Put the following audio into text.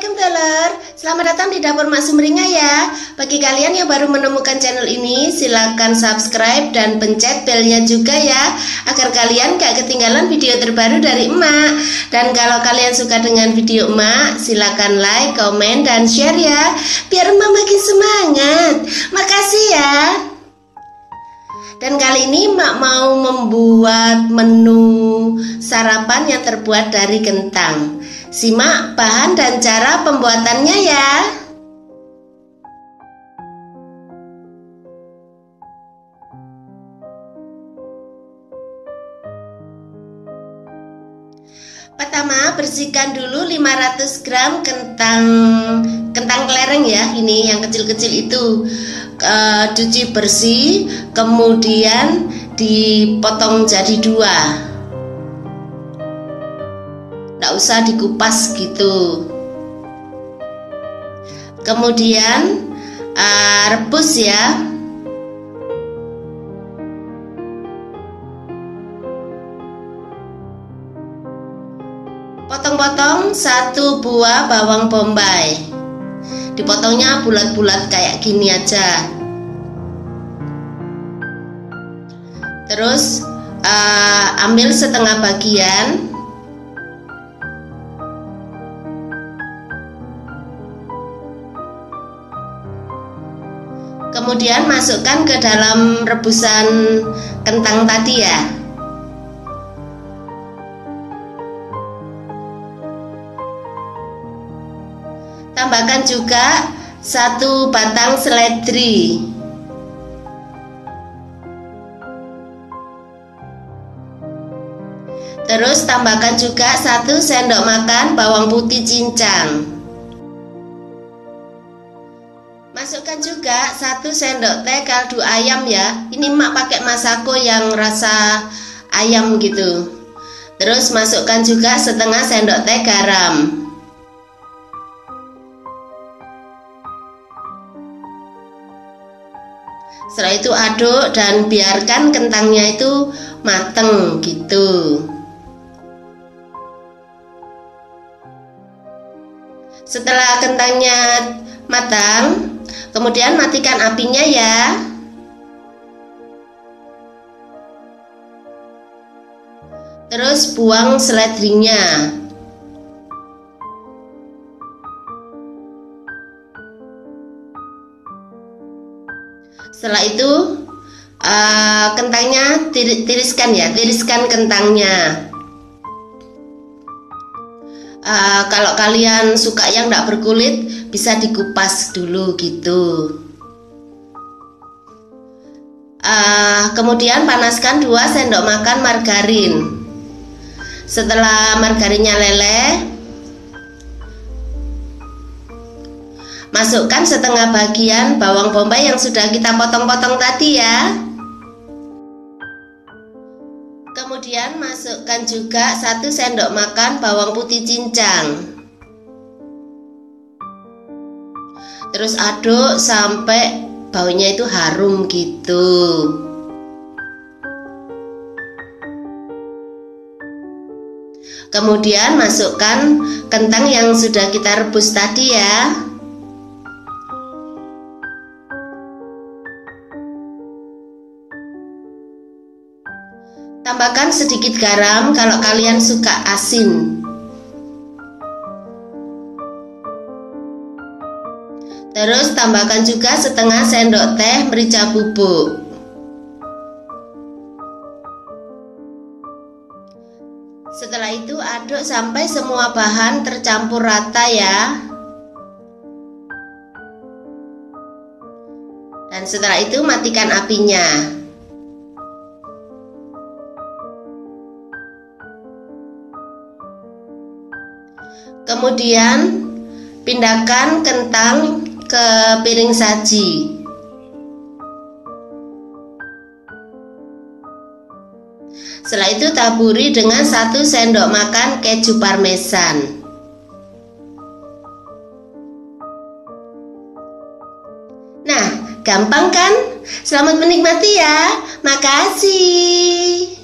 Assalamualaikum telur, selamat datang di Dapur Mak Sumringah ya. Bagi kalian yang baru menemukan channel ini, silakan subscribe dan pencet belnya juga ya, agar kalian gak ketinggalan video terbaru dari emak. Dan kalau kalian suka dengan video emak, silakan like, komen, dan share ya, biar emak makin semangat. Makasih ya. Dan kali ini emak mau membuat menu sarapan yang terbuat dari kentang. Simak bahan dan cara pembuatannya ya. Pertama, bersihkan dulu 500 gram kentang kelereng ya. Ini yang kecil-kecil itu. Cuci bersih, kemudian dipotong jadi 2. Nggak usah dikupas gitu. Kemudian rebus ya. Potong-potong 1 buah bawang bombay. Dipotongnya bulat-bulat kayak gini aja. Terus ambil setengah bagian. Kemudian masukkan ke dalam rebusan kentang tadi ya. Tambahkan juga 1 batang seledri. Terus tambahkan juga 1 sendok makan bawang putih cincang. Masukkan juga 1 sendok teh kaldu ayam ya. Ini emak pakai masako yang rasa ayam gitu. Terus masukkan juga setengah sendok teh garam. Setelah itu aduk dan biarkan kentangnya itu mateng gitu. Setelah kentangnya matang, kemudian matikan apinya ya. Terus buang seledrinya. Setelah itu kentangnya tiriskan ya, tiriskan kentangnya. Kalau kalian suka yang tidak berkulit, bisa dikupas dulu gitu. Kemudian panaskan 2 sendok makan margarin. Setelah margarinnya leleh, masukkan setengah bagian bawang bombay yang sudah kita potong-potong tadi ya. Kemudian masukkan juga 1 sendok makan bawang putih cincang. Terus aduk sampai baunya itu harum gitu. Kemudian masukkan kentang yang sudah kita rebus tadi ya. Tambahkan sedikit garam kalau kalian suka asin. Terus tambahkan juga setengah sendok teh merica bubuk. Setelah itu aduk sampai semua bahan tercampur rata ya. Dan setelah itu matikan apinya. Kemudian pindahkan kentang ke piring saji. Setelah itu taburi dengan 1 sendok makan keju parmesan. Nah, gampang kan? Selamat menikmati ya. Makasih.